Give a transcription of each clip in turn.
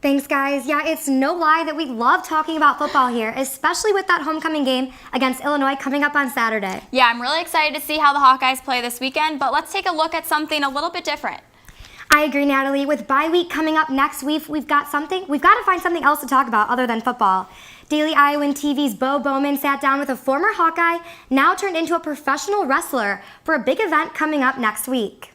Thanks, guys. Yeah, it's no lie that we love talking about football here, especially with that homecoming game against Illinois coming up on Saturday. Yeah, I'm really excited to see how the Hawkeyes play this weekend, but let's take a look at something a little bit different. I agree, Natalie. With bye week coming up next week, we've got to find something else to talk about other than football. Daily Iowan TV's Bo Bowman sat down with a former Hawkeye, now turned into a professional wrestler, for a big event coming up next week.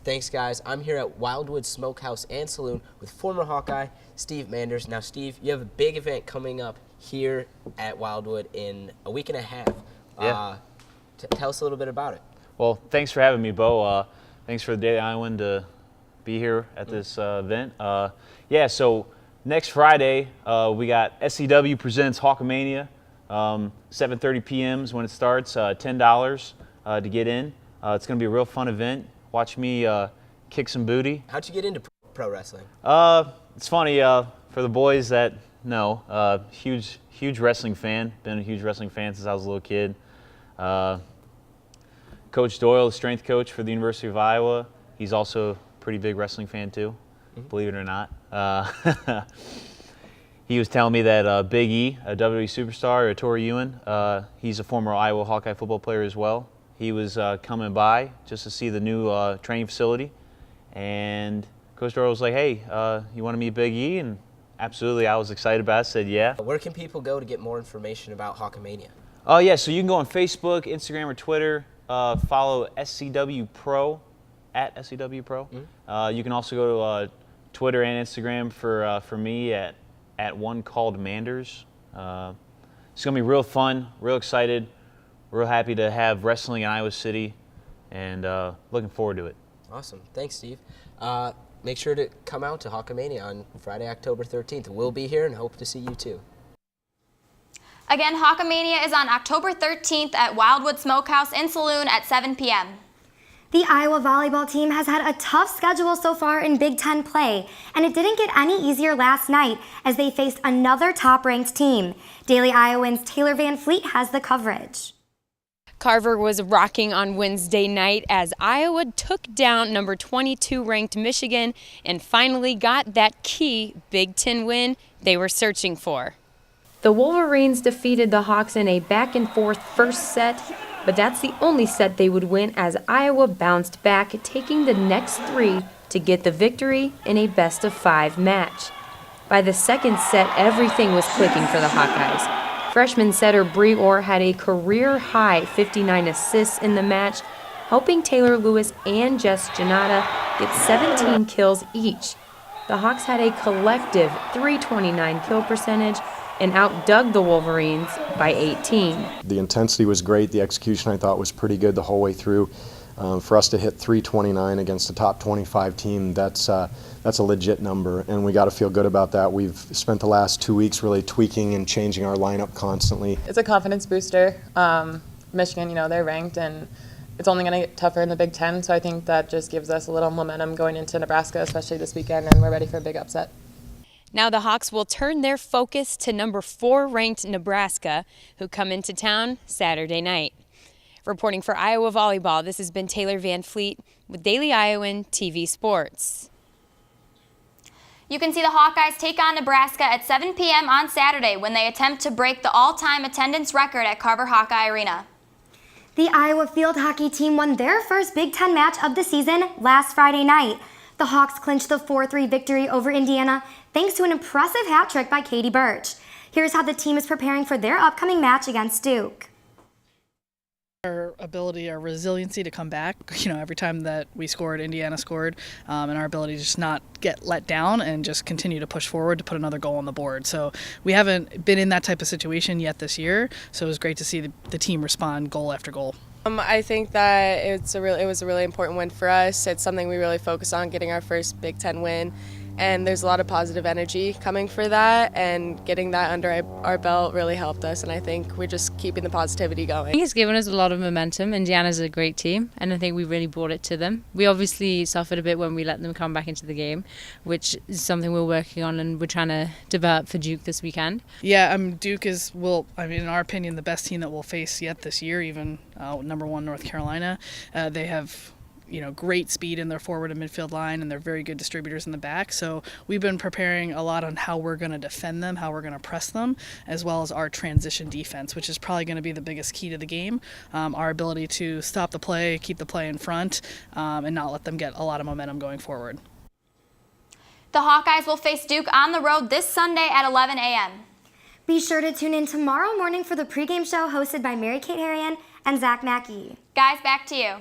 Thanks, guys. I'm here at Wildwood Smokehouse and Saloon with former Hawkeye Steve Manders. Now, Steve, you have a big event coming up here at Wildwood in a week and a half. Yeah. Tell us a little bit about it. Well, thanks for having me, Bo. Thanks for the Daily Iowan to be here at this event. Yeah, so next Friday, we got SCW presents Hawkamania. 7:30 p.m. is when it starts. $10 to get in. It's going to be a real fun event. Watch me kick some booty. How'd you get into pro wrestling? It's funny, for the boys that know, huge wrestling fan. Been a huge wrestling fan since I was a little kid. Coach Doyle, the strength coach for the University of Iowa, he's also a pretty big wrestling fan too, believe it or not. He was telling me that Big E, a WWE superstar, Tori Iowan, he's a former Iowa Hawkeye football player as well. He was coming by just to see the new training facility, and Coach Doyle was like, "Hey, you want to meet Big E?" And absolutely, I was excited about it. I said, "Yeah." Where can people go to get more information about Hawkamania? Oh yeah, so you can go on Facebook, Instagram, or Twitter. Follow SCW Pro at SCW Pro. You can also go to Twitter and Instagram for me at one called Manders. It's gonna be real fun, real excited. Real happy to have wrestling in Iowa City, and looking forward to it. Awesome. Thanks, Steve. Make sure to come out to Hawkamania on Friday, October 13th. We'll be here and hope to see you too. Again, Hawkamania is on October 13th at Wildwood Smokehouse and Saloon at 7 p.m. The Iowa volleyball team has had a tough schedule so far in Big Ten play, and it didn't get any easier last night as they faced another top-ranked team. Daily Iowan's Taylor Van Fleet has the coverage. Carver was rocking on Wednesday night as Iowa took down number 22 ranked Michigan and finally got that key Big Ten win they were searching for. The Wolverines defeated the Hawks in a back-and-forth first set, but that's the only set they would win as Iowa bounced back, taking the next three to get the victory in a best-of-5 match. By the second set, everything was clicking for the Hawkeyes. Freshman setter Bree Orr had a career-high 59 assists in the match, helping Taylor Lewis and Jess Janata get 17 kills each. The Hawks had a collective .329 kill percentage and outdug the Wolverines by 18. The intensity was great. The execution I thought was pretty good the whole way through. For us to hit .329 against a top 25 team, that's a legit number, and we got to feel good about that. We've spent the last 2 weeks really tweaking and changing our lineup constantly. It's a confidence booster. Michigan, they're ranked, and it's only going to get tougher in the Big Ten, so I think that just gives us a little momentum going into Nebraska, especially this weekend, and we're ready for a big upset. Now the Hawks will turn their focus to number 4 ranked Nebraska, who come into town Saturday night. Reporting for Iowa Volleyball, this has been Taylor Van Fleet with Daily Iowan TV Sports. You can see the Hawkeyes take on Nebraska at 7 p.m. on Saturday when they attempt to break the all-time attendance record at Carver Hawkeye Arena. The Iowa field hockey team won their first Big Ten match of the season last Friday night. The Hawks clinched the 4-3 victory over Indiana thanks to an impressive hat trick by Katie Birch. Here's how the team is preparing for their upcoming match against Duke. Our ability, our resiliency to come back, every time that we scored, Indiana scored, and our ability to just not get let down and just continue to push forward to put another goal on the board. So we haven't been in that type of situation yet this year, so it was great to see the team respond goal after goal. I think that it was a really important win for us. It's something we really focus on, getting our first Big Ten win. And there's a lot of positive energy coming for that, and getting that under our belt really helped us, and I think we're just keeping the positivity going. I think it's given us a lot of momentum. Indiana's a great team, and I think we really brought it to them. We obviously suffered a bit when we let them come back into the game, which is something we're working on and we're trying to develop for Duke this weekend. Yeah, Duke is, in our opinion, the best team that we'll face yet this year, even number 1 North Carolina. They have great speed in their forward and midfield line, and they're very good distributors in the back. So we've been preparing a lot on how we're going to defend them, how we're going to press them, as well as our transition defense, which is probably going to be the biggest key to the game. Our ability to stop the play, keep the play in front, and not let them get a lot of momentum going forward. The Hawkeyes will face Duke on the road this Sunday at 11 a.m. Be sure to tune in tomorrow morning for the pregame show hosted by Mary Kate Harrian and Zach Mackey. Guys, back to you.